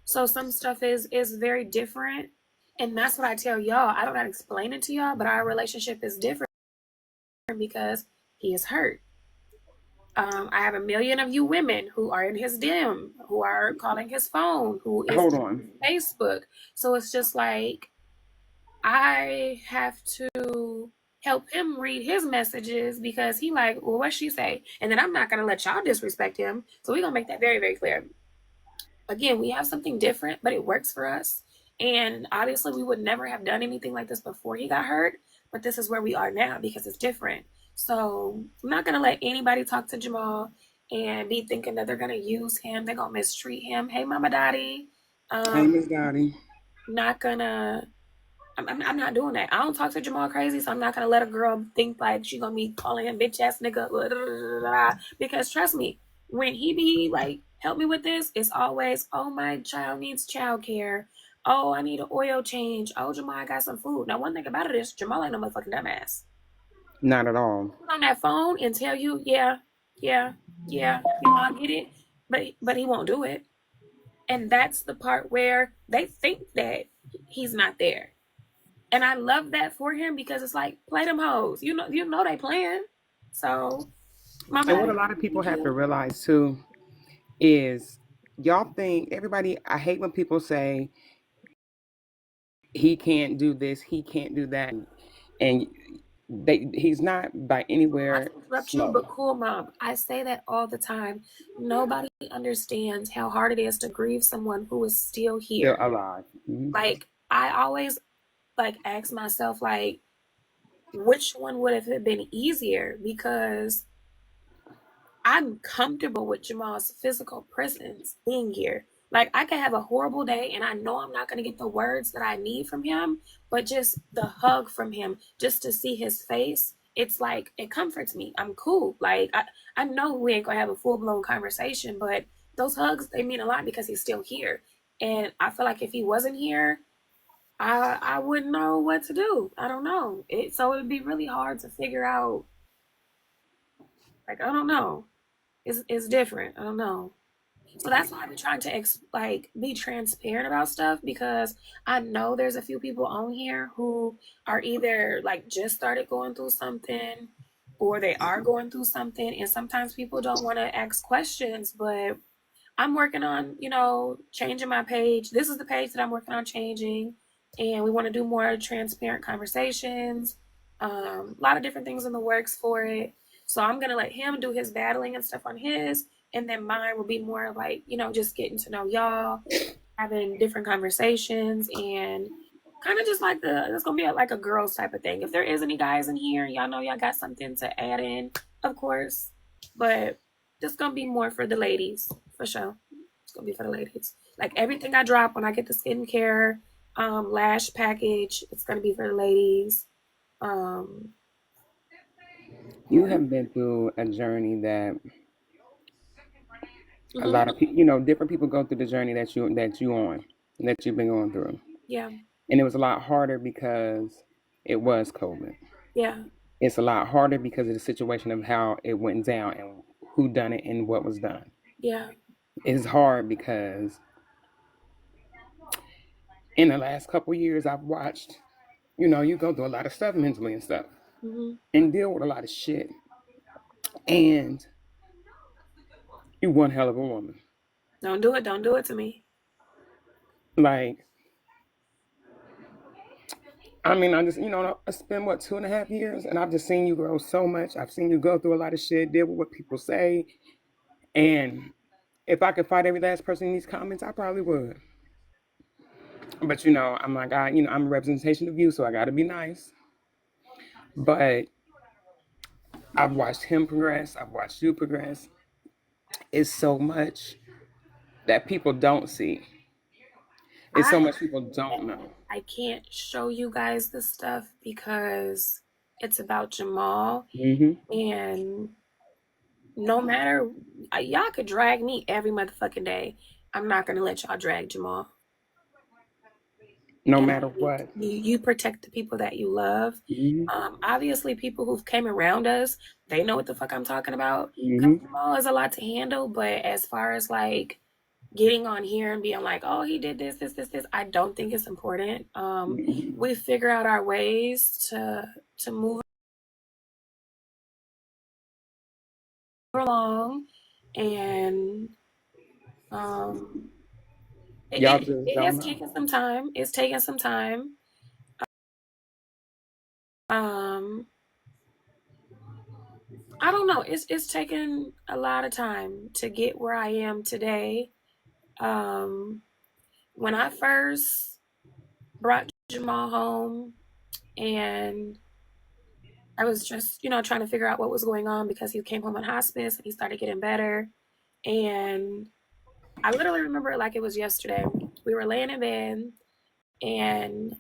So some stuff is very different. And that's what I tell y'all. I don't know how to explain it to y'all, but our relationship is different because he is hurt. I have a million of you women who are in his DM, who are calling his phone, who is Hold on. Facebook. So it's just like I have to help him read his messages because he like, well, what she say? And then I'm not gonna let y'all disrespect him. So we're gonna make that very, very clear. Again, we have something different, but it works for us. And obviously we would never have done anything like this before he got hurt, but this is where we are now because it's different. So I'm not gonna let anybody talk to Jamal and be thinking that they're gonna use him, they're gonna mistreat him. Hey mama daddy. Hey, Um, Miss Dottie. not gonna I'm not doing that. I don't talk to Jamal crazy, so I'm not gonna let a girl think like she gonna be calling him bitch ass nigga. Blah, blah, blah, blah. Because trust me, when he be like, help me with this, it's always, oh my child needs child care. Oh, I need an oil change. Oh, Jamal, I got some food. Now, one thing about it is Jamal ain't no motherfucking dumbass. Not at all. He'll on that phone and tell you, yeah, yeah, yeah, I get it, but he won't do it. And that's the part where they think that he's not there. And I love that for him because it's like play them hoes. You know they playing. So mama, And what a lot of people have to realize too is y'all think everybody. I hate when people say he can't do this, he can't do that, and he's not by not anywhere to interrupt you, slow. but cool mom. I say that all the time. Nobody understands how hard it is to grieve someone who is still Still here. alive. Like I always like ask myself like which one would have been easier because I'm comfortable with Jamal's physical presence being here. Like I could have a horrible day and I know I'm not going to get the words that I need from him, but just the hug from him, just to see his face, it's like it comforts me. I'm cool. Like I know we ain't gonna have a full blown conversation, but those hugs they mean a lot because he's still here. And I feel like if he wasn't here, I wouldn't know what to do. I don't know. So it'd be really hard to figure out. Like I don't know. It's different. I don't know. So that's why I've been trying to like be transparent about stuff because I know there's a few people on here who are either like just started going through something or they are going through something and sometimes people don't want to ask questions, but I'm working on, changing my page. This is the page that I'm working on changing and we want to do more transparent conversations. A lot of different things in the works for it. So I'm gonna let him do his battling and stuff on his, and then mine will be more like, just getting to know y'all, having different conversations, and kind of just like it's gonna be like a girls type of thing. If there is any guys in here, y'all know y'all got something to add in, of course, but just gonna be more for the ladies for sure. It's gonna be for the ladies. Like everything I drop when I get the skincare lash package, it's gonna be for the ladies. Um, You yeah. have been through a journey that a Hmm. lot of people, different people go through the journey that you've been going through, Yeah. and it was a lot harder because it was COVID. Yeah. It's a lot harder because of the situation of how it went down and who done it and what was done. Yeah. It's hard because in the last couple of years I've watched, you go through a lot of stuff mentally and stuff Hmm. and deal with a lot of shit. And you one hell of a woman. Don't do it. Don't do it to me. Like, I mean, I just, I spent what 2.5 years and I've just seen you grow so much. I've seen you go through a lot of shit, deal with what people say. And if I could fight every last person in these comments, I probably would. But I'm like, I'm a representation of you, so I gotta be nice. But I've watched him progress, I've watched you progress. It's so much that people don't see. It's I so much people don't know. I can't show you guys this stuff because it's about Jamal, Hmm. and no matter y'all could drag me every motherfucking day, I'm not gonna let y'all drag Jamal. No And matter what. you protect the people that you love. Hmm. Obviously, people who've came around us, they know what the fuck I'm talking about. Because Hmm. Jamal is a lot to handle, but as far as like getting on here and being like, oh, he did this. I don't think it's important. Mhm. We figure out our ways to move along, and um, Y'all it, just it don't has know. taken some time. It's taken some time. Um, I don't know. It's taken a lot of time to get where I am today. Um, when I first brought Jamal home, and I was just, trying to figure out what was going on because he came home on hospice and he started getting better. And I literally remember it like it was yesterday. We were laying in bed, and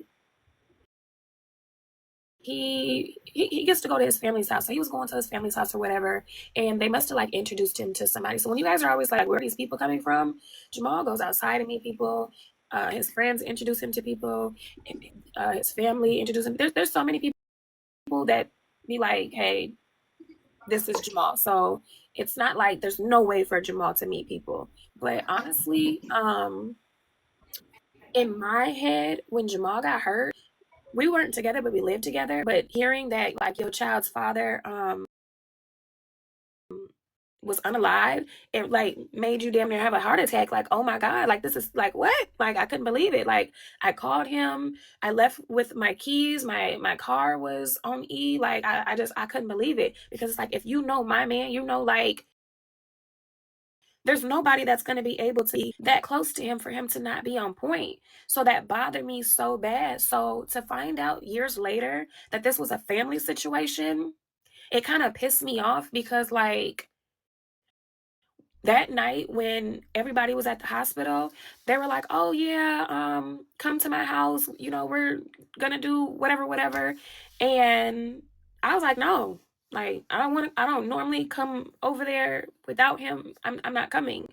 he gets to go to his family's house. So he was going to his family's house or whatever, and they must have like introduced him to somebody. So when you guys are always like, where are these people coming from? Jamal goes outside to meet people. His friends introduce him to people. His family introduce him. There's so many people that be like, hey, this is Jamal. So it's not like there's no way for Jamal to meet people. But honestly, in my head, when Jamal got hurt, we weren't together, but we lived together. But hearing that like your child's father was unalive, it like made you damn near have a heart attack. Like, oh my God, like this is like what? Like I couldn't believe it. Like I called him, I left with my keys, my car was on E. Like I couldn't believe it. Because it's like if you know my man, like there's nobody that's going to be able to be that close to him for him to not be on point. So that bothered me so bad. So to find out years later that this was a family situation, it kind of pissed me off because, like, that night when everybody was at the hospital, they were like, oh, yeah, come to my house. We're going to do whatever, whatever. And I was like, no, like, I don't normally come over there without him. I'm not coming.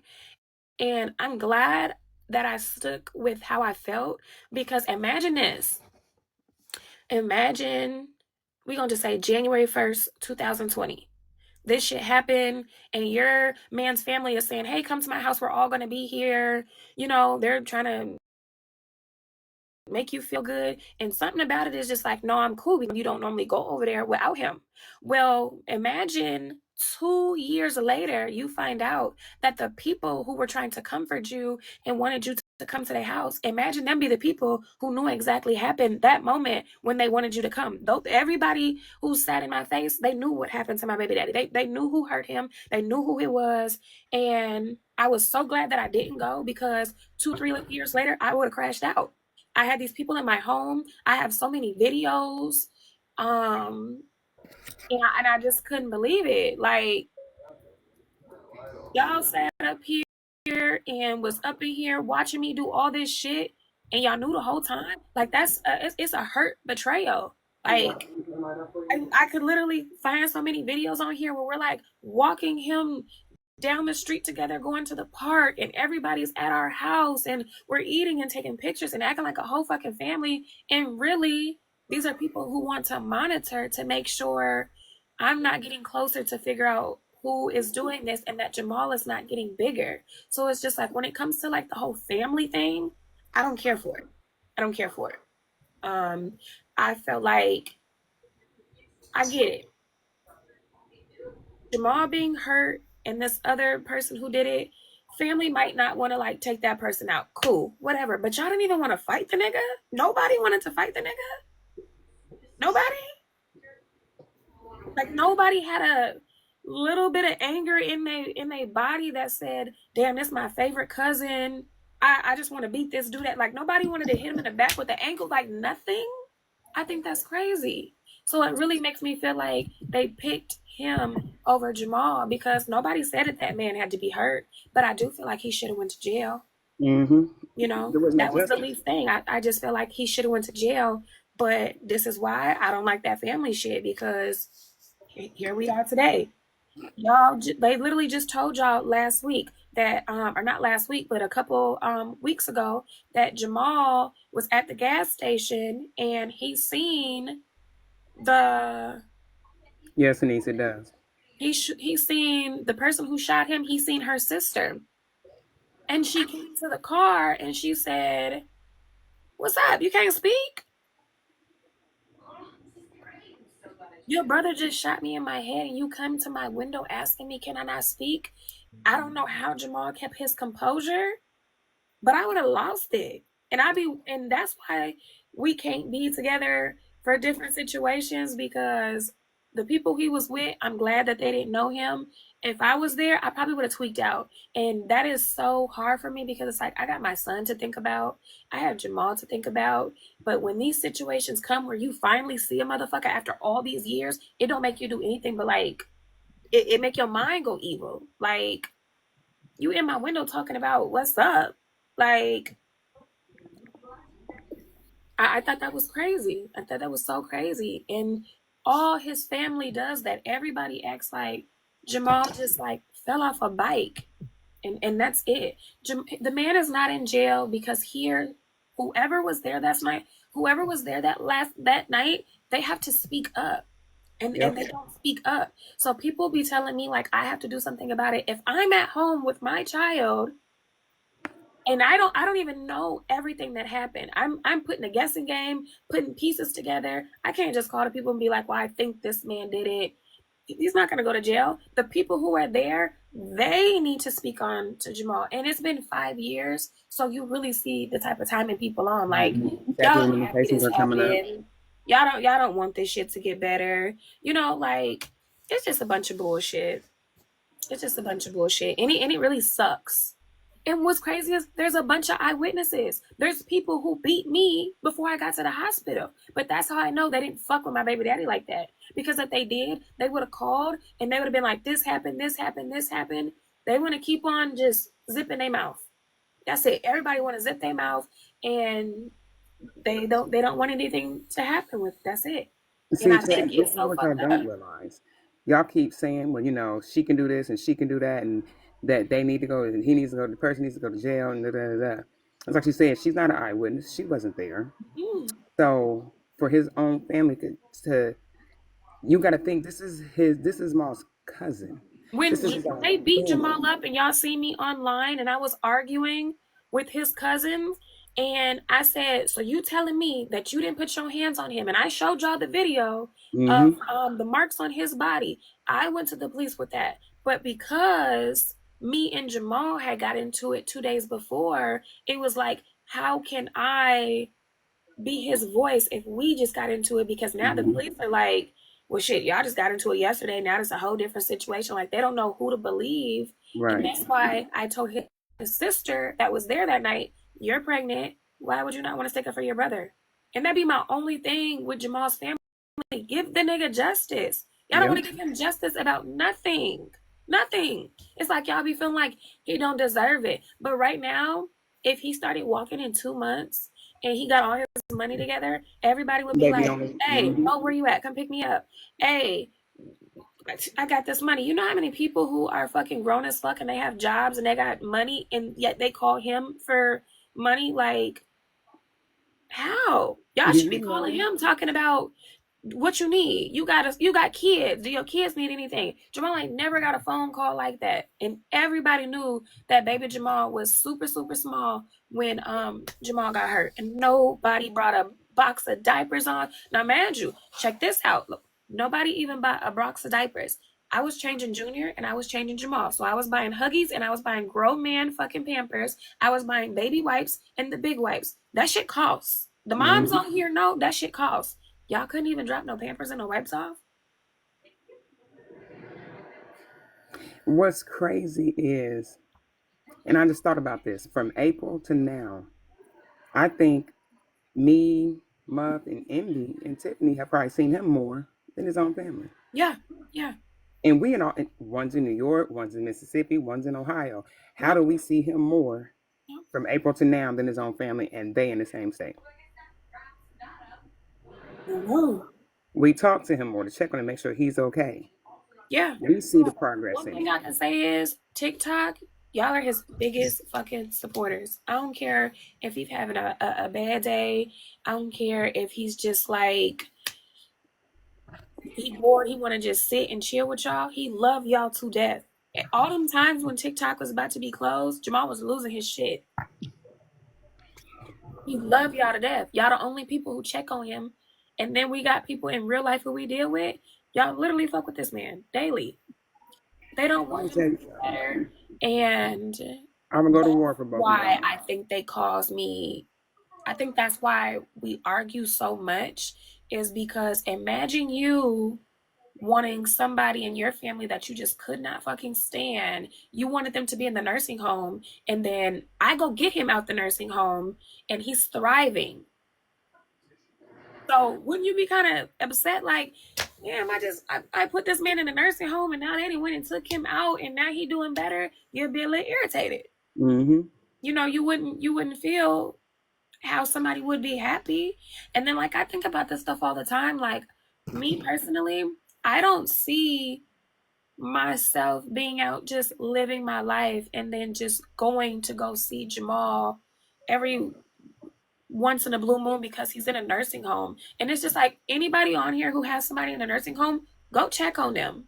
And I'm glad that I stuck with how I felt because imagine this. Imagine we're going to just say January 1st, 2020. This shit happened, and your man's family is saying, hey, come to my house. We're all going to be here. They're trying to make you feel good. And something about it is just like, no, I'm cool because you don't normally go over there without him. Well, imagine 2 years later, you find out that the people who were trying to comfort you and wanted you to come to their house, imagine them be the people who knew exactly happened that moment when they wanted you to come. Though everybody who sat in my face, they knew what happened to my baby daddy. They knew who hurt him. They knew who he was. And I was so glad that I didn't go because 2, 3 years later, I would have crashed out. I had these people in my home. I have so many videos. Um, and I just couldn't believe it. Like, y'all sat up here and was up in here watching me do all this shit, and y'all knew the whole time. Like, it's a hurt betrayal. Like, I could literally find so many videos on here where we're like walking him down the street together, going to the park, and everybody's at our house, and we're eating and taking pictures and acting like a whole fucking family. And really, these are people who want to monitor to make sure I'm not getting closer to figure out who is doing this and that Jamal is not getting bigger. So it's just like when it comes to like the whole family thing, I don't care for it. I don't care for it. Um, I felt like I get it. Jamal being hurt and this other person who did it, family might not want to like take that person out. Cool, whatever. But y'all didn't even want to fight the nigga. Nobody wanted to fight the nigga. Nobody. Like nobody had a little bit of anger in their body that said, "Damn, this is my favorite cousin. I just want to beat this dude." That like nobody wanted to hit him in the back with the ankle. Like nothing. I think that's crazy. So it really makes me feel like they picked him over Jamal because nobody said that that man had to be hurt. But I do feel like he should have went to jail. Mm-hmm. There was no That was the justice. least thing. I just feel like he should have went to jail. But this is why I don't like that family shit because here we are today. Y'all, they literally just told y'all last week that, or not last week, but a couple weeks ago, that Jamal was at the gas station and he seen the Yes, Anise, it does. he seen the person who shot him. He seen her sister. And she came to the car and she said, "What's up? You can't speak? Your brother just shot me in my head and you come to my window asking me, can I not speak?" I don't know how Jamal kept his composure, but I would have lost it. And that's why we can't be together for different situations because the people he was with, I'm glad that they didn't know him. If I was there, I probably would have tweaked out. And that is so hard for me because it's like I got my son to think about. I have Jamal to think about. But when these situations come where you finally see a motherfucker after all these years, it don't make you do anything but like it make your mind go evil. Like you in my window talking about what's up. Like I thought that was crazy. I thought that was so crazy. And all his family does that. Everybody acts like Jamal just like fell off a bike and that's it. The man is not in jail because here, whoever was there that night, whoever was there that night, they have to speak up. And Yep. they don't speak up. So people be telling me like I have to do something about it. If I'm at home with my child and I don't even know everything that happened. I'm putting a guessing game, putting pieces together. I can't just call the people and be like, "Well, I think this man did it." He's not going to go to jail. The people who are there, they need to speak on to Jamal. And it's been 5 years, so you really see the type of timing people on. Like, Statute y'all of happy limitations this are coming up. happened. Y'all don't want this shit to get better. Like it's just a bunch of bullshit. It's just a bunch of bullshit. And it really sucks. And what's crazy is there's a bunch of eyewitnesses. There's people who beat me before I got to the hospital. But that's how I know they didn't fuck with my baby daddy like that. Because if they did, they would have called and they would have been like, this happened, this happened, this happened. They want to keep on just zipping their mouth. That's it. Everybody want to zip their mouth and they don't want anything to happen with it. That's it. And See, I think this it's is so what y'all fucked don't up. realize. Y'all keep saying, well, she can do this and she can do that, and that they need to go, and he needs to go, the person needs to go to jail, and da da da. Da. It's like she said, she's not an eyewitness. She wasn't there. Mm. So for his own family to you got to think this is Maul's cousin. This When is his own they beat family. Jamal up and y'all see me online and I was arguing with his cousins and I said, "So you telling me that you didn't put your hands on him?" And I showed y'all the video of Mm-hmm. the marks on his body. I went to the police with that. But because me and Jamal had got into it 2 days before, it was like, how can I be his voice if we just got into it because now the police Mm-hmm. are like, well, shit, y'all just got into it yesterday. Now it's a whole different situation. Like they don't know who to believe. And Right. that's why I told his sister that was there that night, you're pregnant. Why would you not want to stick up for your brother? And that'd be my only thing with Jamal's family. Give the nigga justice. Y'all don't want Yep. to give him justice about nothing. Nothing. It's like y'all be feeling like he don't deserve it. But right now, if he started walking in 2 months and he got all his money together, everybody would be Baby like, on it. "Hey, Mm-hmm. Mo, where you at? Come pick me up. Hey, I got this money." You know how many people who are fucking grown as fuck and they have jobs and they got money and yet they call him for money? Like, how? Y'all Do should you be calling know? him talking about what you need. You got kids. Do your kids need anything? Jamal ain't never got a phone call like that. And everybody knew that baby Jamal was super, super small when Jamal got hurt. And nobody brought a box of diapers on. Now mind you, check this out. Look, nobody even bought a box of diapers. I was changing Junior and I was changing Jamal. So I was buying Huggies and I was buying grown man fucking Pampers. I was buying baby wipes and the big wipes. That shit costs. The moms Mm-hmm. on here know that shit costs. Y'all couldn't even drop no Pampers and no wipes off? What's crazy is, and I just thought about this from April to now. I think me, Muff, and Indy and Tiffany have probably seen him more than his own family. Yeah, yeah, And we in all, one's in New York, one's in Mississippi, one's in Ohio. How yep, do we see him more yep. from April to now than his own family, and they in the same state? I know. We talk to him more to check on him, make sure he's okay. Yeah. We see the progress One in thing I him. can say is TikTok, y'all are his biggest fucking supporters. I don't care if he's having a bad day. I don't care if he's just like he bored, he wanna just sit and chill with y'all. He love y'all to death. All them times when TikTok was about to be closed, Jamal was losing his shit. He loved y'all to death. Y'all the only people who check on him. And then we got people in real life who we deal with. Y'all literally fuck with this man daily. They don't I'm want gonna him tell to you get something. better. And I'm gonna go to war that's for both of why y'all. I think they cause me, I think that's why we argue so much, is because imagine you wanting somebody in your family that you just could not fucking stand. You wanted them to be in the nursing home, and then I go get him out the nursing home and he's thriving. So wouldn't you be kind of upset, like, damn, I put this man in the nursing home and now they done went and took him out and now he doing better? You'd be a little irritated. Mm-hmm. You know, you wouldn't feel how somebody would be happy. And then like I think about this stuff all the time. Like me personally, I don't see myself being out just living my life and then just going to go see Jamal every once in a blue moon because he's in a nursing home. And it's just like anybody on here who has somebody in a nursing home, go check on them.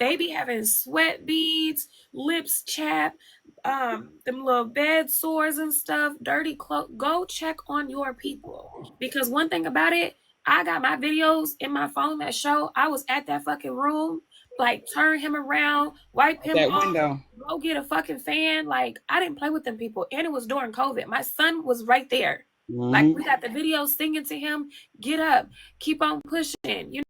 They be having sweat beads, lips chapped, them little bed sores and stuff, dirty clothes. Go check on your people. Because one thing about it, I got my videos in my phone that show I was at that fucking room, like turn him around, wipe At him that off, window. go get a fucking fan. Like I didn't play with them people. And it was during COVID. My son was right there. Like we Mm-hmm. got the video singing to him, get up, keep on pushing, you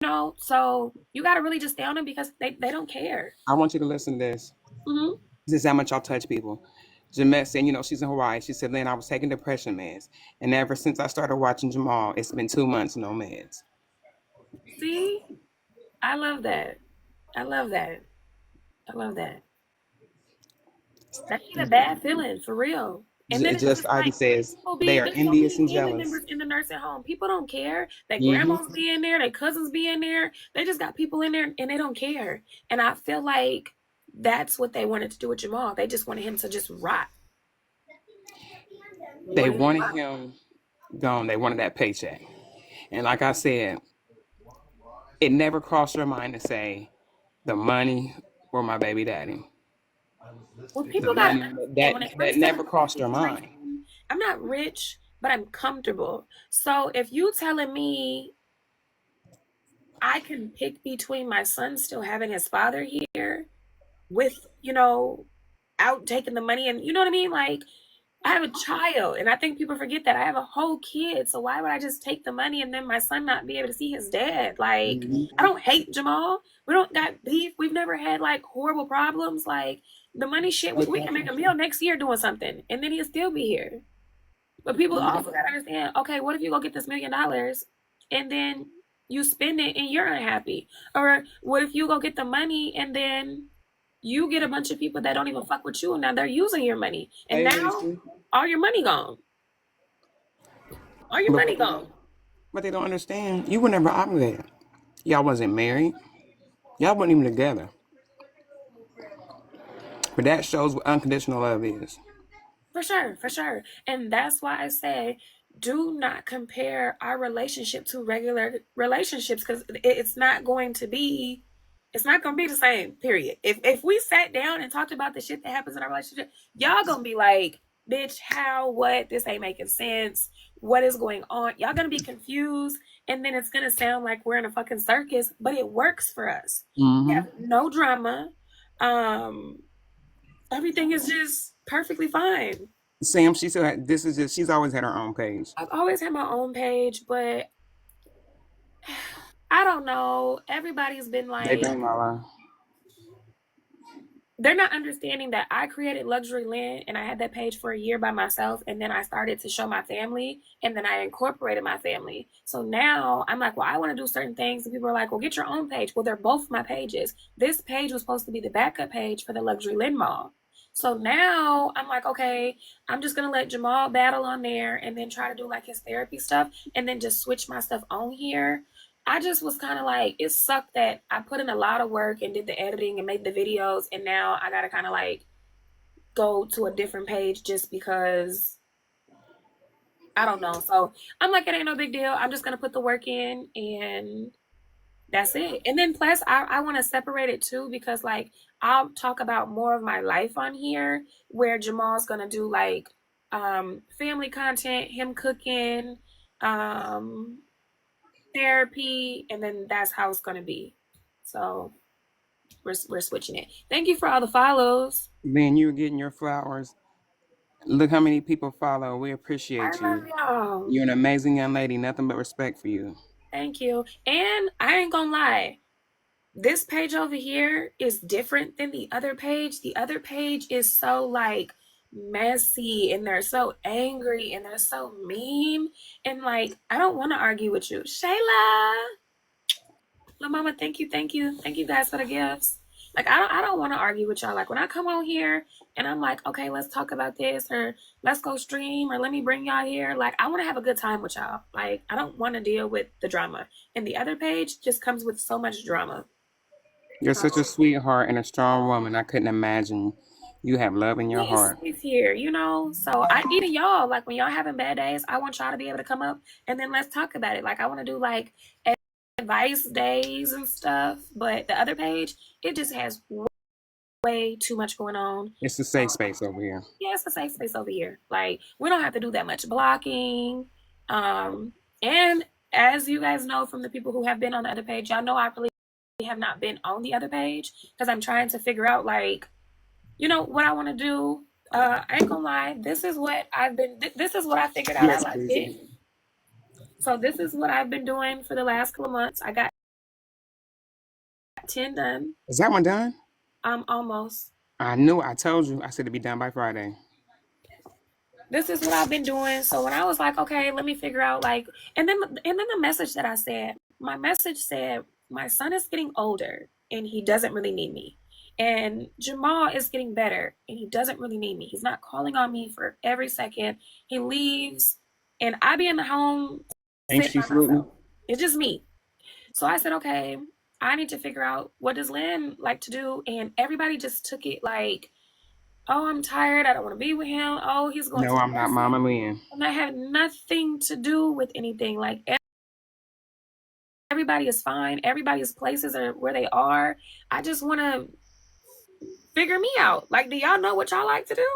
know. So you gotta really just stay on them because they don't care. I want you to listen to this. Hmm. This is how much y'all touch people. Jeanette said, she's in Hawaii. She said, Lynn, I was taking depression meds. And ever since I started watching Jamal, it's been 2 months, no meds. See, I love that. I love that. I love that. That ain't a bad feeling for real. And then It it's just just Ivy like says people they be are there's so envious many and family jealous. members in the nursing home. People don't care. Their Mm-hmm. grandmas be in there, their cousins be in there. They just got people in there and they don't care. And I feel like that's what they wanted to do with Jamal. They just wanted him to just rot. They They wanted him to wanted rot. him gone. They wanted that paycheck. And like I said, it never crossed their mind to say the money or my baby daddy. Well, The people gotta money understand that when it that comes to the never money crossed their mind. situation, I'm not rich, but I'm comfortable. So if you telling me I can pick between my son still having his father here with, out taking the money and you know what I mean? Like I have a child and I think people forget that I have a whole kid. So why would I just take the money and then my son not be able to see his dad? Like I Mm-hmm. don't hate Jamal. We don't got beef. We've never had like horrible problems. Like the money shit, we can make a meal next year doing something and then he'll still be here. But people also gotta understand, okay, what if you go get this $1 million and then you spend it and you're unhappy? Or what if you go get the money and then you get a bunch of people that don't even fuck with you and now they're using your money. And Hey, now Lisa. all your money gone. All your But money gone. what they don't understand, you were never obligated. Y'all wasn't married. Y'all weren't even together. But that shows what unconditional love is. For sure, for sure. And that's why I say do not compare our relationship to regular relationships because it's not going to be the same, period. If we sat down and talked about the shit that happens in our relationship, y'all going to be like, bitch, how, what, this ain't making sense. What is going on? Y'all going to be confused and then it's going to sound like we're in a fucking circus, but it works for us. We Mm-hmm. have no drama. Um Everything is just perfectly fine. Sam, she still had, this is just, she's always had her own page. I've always had my own page, but I don't know. Everybody's been They like, been Lala. they're not understanding that I created Luxury Land and I had that page for a year by myself. And then I started to show my family and then I incorporated my family. So now I'm like, well, I want to do certain things. And people are like, well, get your own page. Well, they're both my pages. This page was supposed to be the backup page for the Luxury Land Mall. So now I'm like, okay, I'm just going to let Jamal battle on there and then try to do like his therapy stuff and then just switch my stuff on here. I just was kind of like, it sucked that I put in a lot of work and did the editing and made the videos, and now I gotta kind of like go to a different page just because I don't know. So I'm like, it ain't no big deal. I'm just gonna put the work in, and That's it. And then plus I want to separate it too because like I'll talk about more of my life on here where Jamal's gonna do like family content, him cooking, um therapy, and then that's how it's gonna be. So we're switching it. Thank you for all the follows. Man, you're getting your flowers. Look how many people follow. We I appreciate love you. y'all. You're an amazing young lady. Nothing but respect for you. Thank you. And I ain't gonna lie. This page over here is different than the other page. The other page is so like messy and they're so angry and they're so mean. And like, I don't want to argue with you. Shayla, La Mama, thank you, thank you. Thank you guys for the gifts. Like, I don't want to argue with y'all. Like, when I come on here and I'm like, okay, let's talk about this or let's go stream or let me bring y'all here. Like, I want to have a good time with y'all. Like, I don't want to deal with the drama. And the other page just comes with so much drama. You're So such a sweetheart and a strong woman. I couldn't imagine you have love in your it's heart. safe here, you know. So I even y'all, like when y'all having bad days, I want y'all to be able to come up and then let's talk about it. Like I want to do like advice days and stuff. But the other page, it just has way too much going on. It's a safe space over here. Yeah, it's a safe space over here. Like we don't have to do that much blocking. And as you guys know from the people who have been on the other page, y'all know I really have not been on the other page because I'm trying to figure out like what I want to do. I ain't gonna lie. This is what I've been. This is what I figured out. I Yes, like please. it. So this is what I've been doing for the last couple of months. I got 10 done. Is that one done? Almost. I knew. I told you. I said it'd be done by Friday. This is what I've been doing. So when I was like, okay, let me figure out like, and then the message that I said, my message said, my son is getting older and he doesn't really need me. And Jamal is getting better and he doesn't really need me. He's not calling on me for every second. He leaves and I be in the home Ain't sitting she by salute myself. It's just me. So I said, okay, I need to figure out what does Lynn like to do. And everybody just took it like, oh, I'm tired. I don't want to be with him. Oh, he's going No, to the I'm not nursing. Mama Lynn. And that had nothing to do with anything. Like everybody is fine. Everybody's places are where they are. I just want to figure me out. Like, do y'all know what y'all like to do?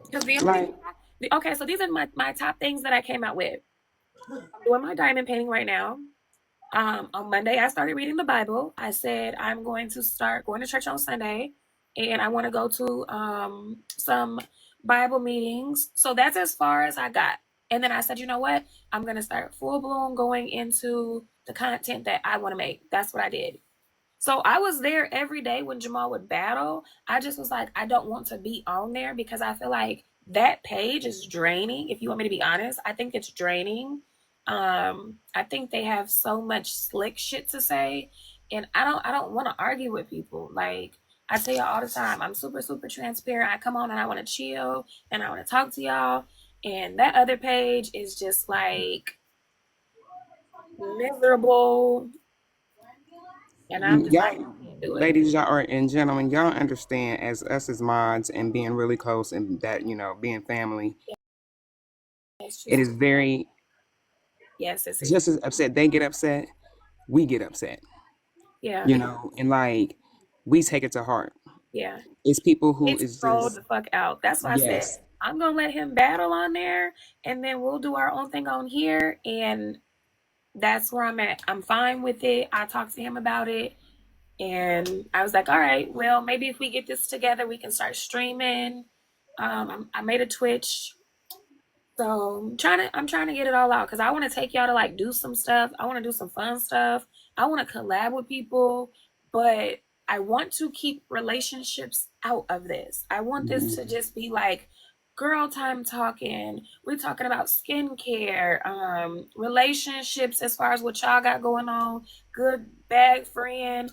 Because the only Like, thing okay, so these are my top things that I came out with. I'm doing my diamond painting right now. On Monday, I started reading the Bible. I said I'm going to start going to church on Sunday, and I want to go to some Bible meetings. So that's as far as I got. And then I said, you know what? I'm going to start full blown going into the content that I want to make. That's what I did. So I was there every day when Jamal would battle. I just was like, I don't want to be on there because I feel like that page is draining. If you want me to be honest, I think it's draining. I think they have so much slick shit to say, and I don't want to argue with people. Like I tell y'all all the time, I'm super super transparent. I come on and I want to chill and I want to talk to y'all. And that other page is just like miserable, and I'm just like, y'all, I can't do it. ladies, y'all are and gentlemen, y'all understand as us as mods and being really close and that being family. It's It just is very yes, sissy. just as upset. They get upset. We get upset. Yeah, And like we take it to heart. yeah. It's people who It's is trolled just the fuck out. That's why I said yes. I'm gonna let him battle on there, and then we'll do our own thing on here, and that's where I'm at. I'm fine with it. I talked to him about it, and I was like, all right, well, maybe if we get this together, we can start streaming. I made a Twitch. So I'm trying to get it all out because I want to take y'all to like do some stuff. I want to do some fun stuff. I want to collab with people, but I want to keep relationships out of this. I want this to Mhm. just be like girl time talking. We're talking about skincare, relationships as far as what y'all got going on, good bad friend,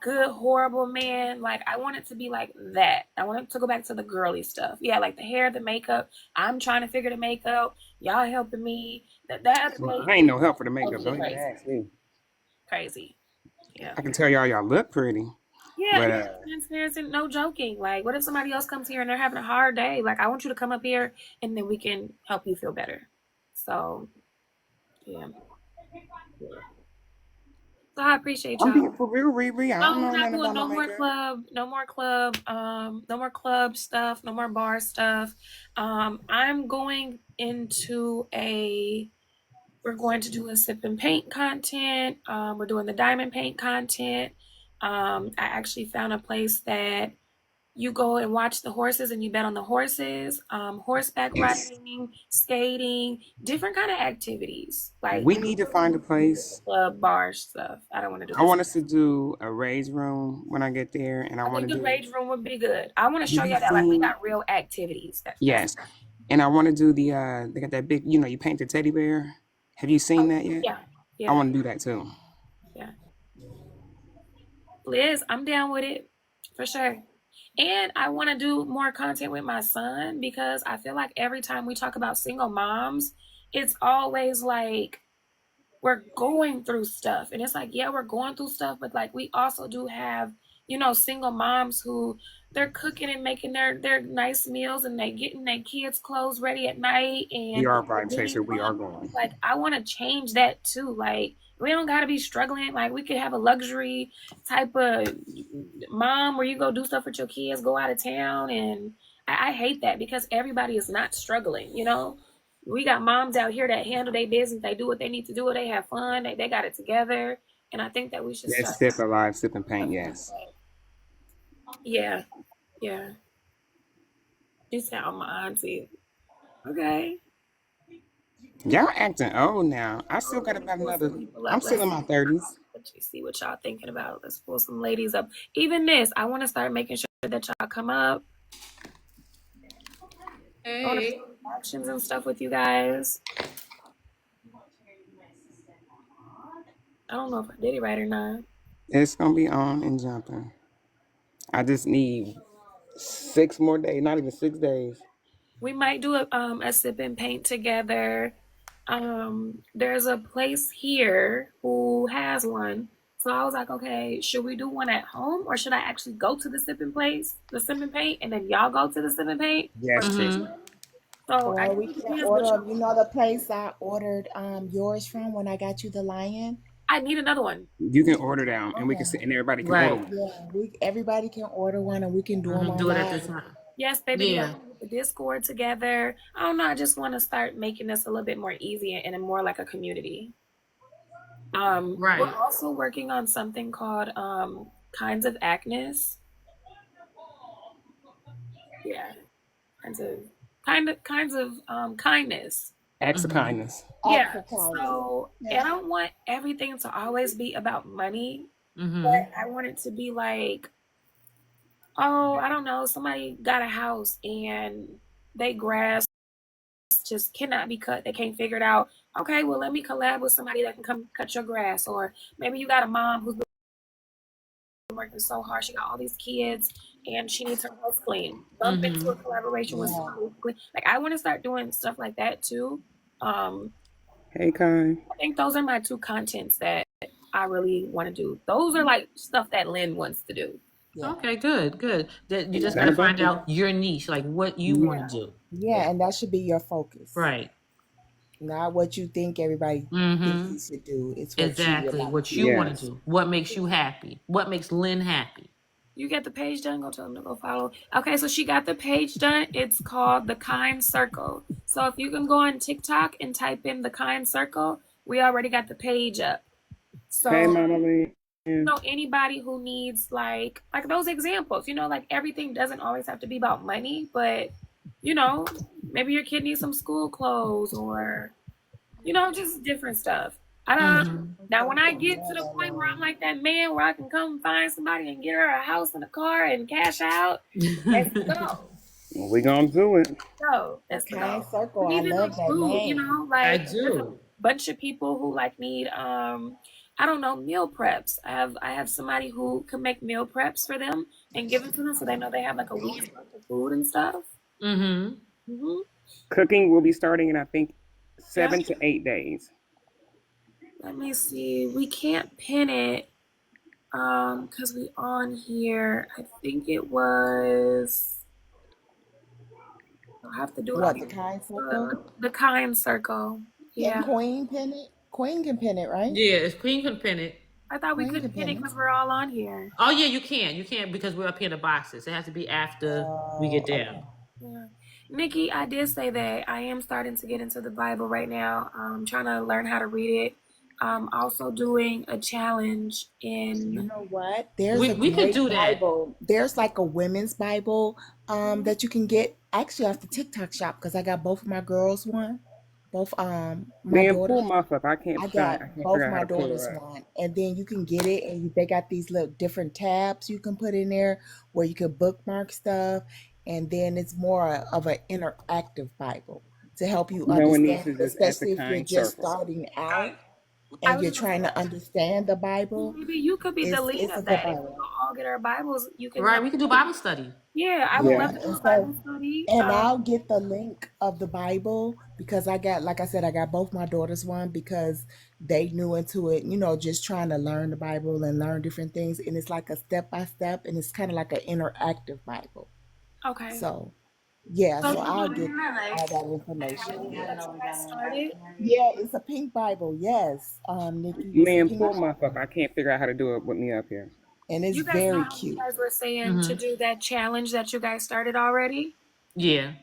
good horrible man. Like I want it to be like that. I want it to go back to the girly stuff. Yeah, like the hair, the makeup. I'm trying to figure the makeup. Y'all helping me. That other Well, page I ain't no help for the over makeup. the Don't even crazy. ask me. Crazy. Yeah. I can tell y'all look pretty, Yeah, but and transparency, no joking. Like, what if somebody else comes here and they're having a hard day? Like, I want you to come up here and then we can help you feel better. So, yeah. So I appreciate I'm y'all. being for real, Riri. I don't No, we're know not nothing doing about no no more makeup. club, no more club stuff, no more bar stuff. I'm going into a we're going to do a sip and paint content. We're doing the diamond paint content. I actually found a place that you go and watch the horses and you bet on the horses, horseback Yes. riding, skating, different kind of activities. Like We need to find a place. club bar stuff. I don't want to do I this. want us to do a raise room when I get there, and I I want think to the do. rage room would be good. I want to show Have you y'all that like we seen? got real activities. That's Yes, and I want to do the. They got that big. You know, you paint the teddy bear. Have you seen that yet? yeah, I yeah, want to do that too. yeah. Liz, I'm down with it for sure. And I want to do more content with my son because I feel like every time we talk about single moms, it's always like we're going through stuff. And it's like, yeah, we're going through stuff, but like we also do have, single moms who they're cooking and making their nice meals and they getting their kids' clothes ready at night We and are a they're vibe getting chaser. We are money. going. Like I want to change that too. Like we don't gotta be struggling. Like we could have a luxury type of mom where you go do stuff with your kids, go out of town and I hate that because everybody is not struggling. We got moms out here that handle their business. They do what they need to do. They have fun. They got it together. And I think that we should start. Yes, sip alive, sip and paint. Yes. Yeah, yeah. You sound my auntie. Okay. Y'all acting old now. I still Oh, let got me about pull some another. people I'm up. still in my 30s. Let you see what y'all thinking about. Let's pull some ladies up. Even this, I want to start making sure that y'all come up. I want to Hey. do actions and stuff with you guys. I don't know if I did it right or not. It's gonna be on and jumping. I just need 6 more days. Not even 6 days. We might do a sip and paint together. There's a place here who has one. So I was like, okay, should we do one at home or should I actually go to the sipping place, the sip and paint, and then y'all go to the sip and paint Yes, versus Trisha. Mm-hmm. one? So I Or guess we it can depends what order, y'all you want. know, the place I ordered yours from when I got you the lion. I need another one. You can order down, and we can Okay. sit, and everybody can order Right. one. Yeah, we everybody can order one and we can do them Mm-hmm. on Do it at the live. time. Yes, baby, we Yeah. gotta get the Discord together. I don't know. I just want to start making this a little bit more easy and more like a community. We're Right. also working on something called kinds of acnes. Yeah, kinds of kindness. Acts of Mm-hmm. kindness. Yeah. Acts of kindness. So Yeah. I don't want everything to always be about money, Mm-hmm. but I want it to be like, oh, I don't know, somebody got a house and they grass just cannot be cut. They can't figure it out. Okay, well, let me collab with somebody that can come cut your grass. Or maybe you got a mom who's been working so hard. She got all these kids and she needs her house clean. Bump into a Mm-hmm. collaboration with Yeah. somebody who's clean. Like, I want to start doing stuff like that too. Um, Hey, Kai. I think those are my two contents that I really want to do. Those are like stuff that Lynn wants to do. Yeah. Okay, good, good. That you Yeah. just got to Santa find Barbara. out your niche, like what you Mhm. want to Yeah. do. Yeah, Yeah. and that should be your focus. Right. Not what you think everybody think Mm-hmm. you should do. It's what you would Exactly. like What to you do. want to Yes. do. What makes you happy? What makes Lynn happy? You get the page done, go tell them to go follow. Okay, so she got the page done. It's called The Kind Circle. So if you can go on TikTok and type in The Kind Circle, we already got the page up. Hey, So Mama Lynn. anybody who needs like those examples, like everything doesn't always have to be about money, but you know, maybe your kid needs some school clothes or just different stuff. I don't. Mm-hmm. Now, when Thank I you. get to Yeah, the that point where I'm line. like that man where I can come find somebody and get her a house and a car and cash out, that's the goal. We gonna do it. No, The that's the kind goal. circle. But I even the love that food, name. I like there's a do. bunch of people who like need I don't know, meal preps. I have somebody who can make meal preps for them and give it to them so they know they have like a week's worth of food and stuff. Mm-hmm. Hmm. Cooking will be starting in I think Yeah. 7 to 8 days. Let me see. We can't pin it because we on here. I think it was. I'll have to do it What, on the kind circle? the kind circle. Can Yeah. Queen pin it? Queen can pin it, right? Yeah, it's Queen can pin it. I thought we Queen couldn't can pin pin it it. because we're all on here. Oh yeah, you can. You can because we're up here in the boxes. It has to be after we get down. Okay. Yeah. Nikki, I did say that I am starting to get into the Bible right now. I'm trying to learn how to read it. I'm also doing a challenge You in. know what? There's a We could great do that. Bible. There's like a women's Bible that you can get actually off the TikTok shop because I got both of my girls one. Both my Man, pull daughters. my fuck. I can't I find. got I can't both figure out how my to pull daughters her up. one, and then you can get it, and they got these little different tabs you can put in there where you can bookmark stuff, and then it's more of an interactive Bible to help you No one needs understand to it, just at the especially if you're kind just circle. starting out I and was you're gonna say, trying to understand the Bible. maybe you could be the lead It's a of good that. If we Bible. all get our Bibles, you can Right, come. we could do Bible study. Yeah, I would Yeah. love Yeah, to do and a Bible so study. and I'll get the link of the Bible because I got, like I said, I got both my daughters one because they knew into it, just trying to learn the Bible and learn different things. And it's like a step by step, and it's kind of like an interactive Bible. Okay. So, yeah, So so you I'll want get all that to information. let you guys started? Yeah, it's a pink Bible. Yes, Nikki, it's a Man, pink pull my Bible, fuck. I can't figure out how to do it with me up here. and it's You guys know very how you cute. guys were saying to Mm-hmm. do that challenge that you guys started already? Yeah.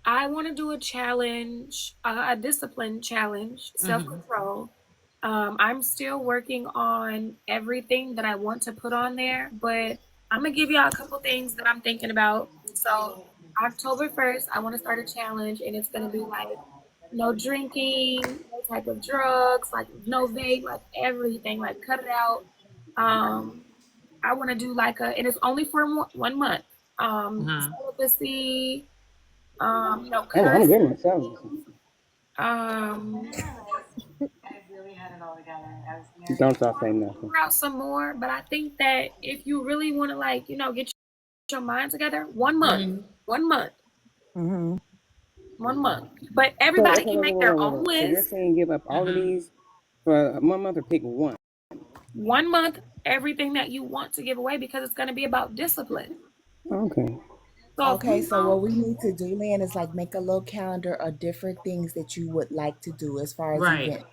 I want to do a challenge, a discipline challenge, self Mm-hmm. control. I'm still working on everything that I want to put on there, but I'm gonna give y'all a couple things that I'm thinking about. So, October 1st, I want to start a challenge, and it's gonna be like no drinking, no type of drugs, like no vape, like everything, like cut it out. Um, I want to do like and it's only for 1 month. Uh-huh. Celibacy, no Oh, I'm cursing. good myself. Um, Don't y'all say I'll nothing. figure out some more, but I think that if you really want to, like, get your mind together, 1 month, Mm-hmm. 1 month, Hmm. 1 month. But So everybody okay, can wait, make wait, their wait, wait, own wait. So you're list. saying give up all of Mm-hmm. these for 1 month or pick one? 1 month, everything that you want to give away because it's going to be about discipline. Okay. So if Okay, you so know, what we need to do, Lynn, is like make a little calendar of different things that you would like to do as far as Right. events.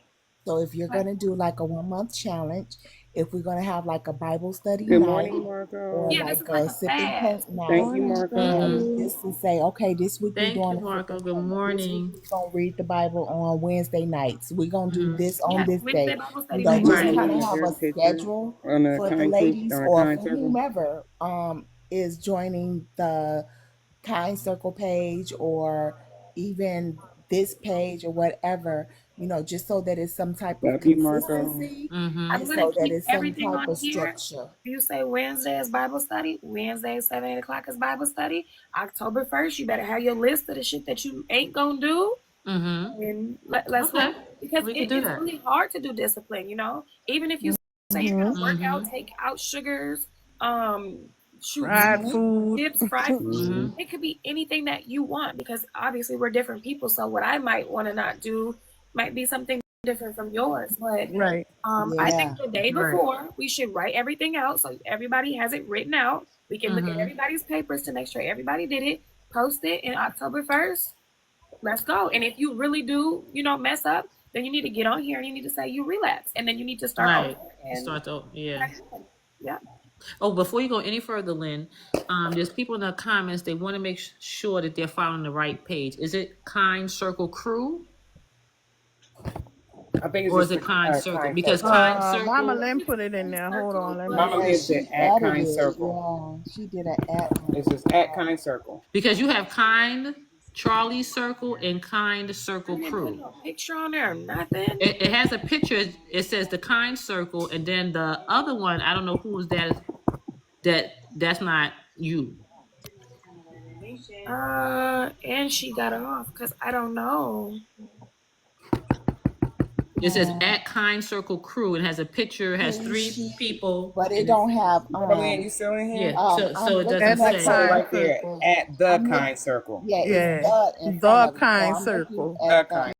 So if you're gonna do like a 1 month challenge, if we're gonna have like a Bible study Good night morning, or yeah, Marco. this like is like a a sip and paint fast. Thank night, you, Morning, thank Marco. Mm-hmm. you. just to say, okay, this week we're Thank you, doing a sip Marco. and Good paint. This week morning. we're gonna read the Bible on Wednesday nights. We're gonna do Mm-hmm. this on Yeah, this Wednesday day. Bible You study know, night. Good just Right. kind of morning. Is have there a a picture schedule on a for the kind truth ladies on a or kind for circle? whomever is joining the kind circle page or even this page or whatever, just so that it's some type of Love you, Marco. consistency Mm-hmm. I'm and gonna so that keep it's some everything type on of here. structure. If you say Wednesday is Bible study, Wednesday 7 o'clock is Bible study. October 1st, you better have your list of the shit that you ain't gonna do, Mm-hmm. and let's Okay. roll because We could do it's that. really hard to do discipline. Even if you say you're Hmm. gonna work out, Mm-hmm. take out sugars, shoot, Fried Hmm. food. chips, fried food. Mm-hmm. Mm-hmm. It could be anything that you want because obviously we're different people. So what I might want to not do might be something different from yours. But Right. I think Yeah. the day Right. before we should write everything out so everybody has it written out. We can look at Mm-hmm. everybody's papers to make sure everybody did it. Post it in October 1st. Let's go. And if you really do, mess up, then you need to get on here and you need to say you relapse, and then you need to start over Right. and Start to yeah. try again. Yeah. Oh, before you go any further, Lynn, there's people in the comments. They want to make sure that they're following the right page. Is it Kind Circle Crew I think it's or is just it Kind a Circle? kind Because circle. Kind Mama Circle. Lynn It's put it in Kind there. Hold on, Circle, let me but Mama Yeah, see. lives at she added kind it. circle. Yeah, she did an at on It's it. just at kind circle. Because you have Kind Charlie Circle and Kind I Circle didn't put Crew. no picture on there or nothing. It has a picture. It says the Kind Circle, and then the other one. I don't know who's that. That's not you. And she got off because I don't know. It says Um, at Kind Circle Crew. It has a picture. It has three people, but it and it's don't have Mama Lynn, you still in here? yeah. So I'm it looking doesn't At the at So say. kind right there, circle. at the I'm look kind circle. yeah, it's Yeah. the in front The of it. So kind I'm looking circle. at The the kind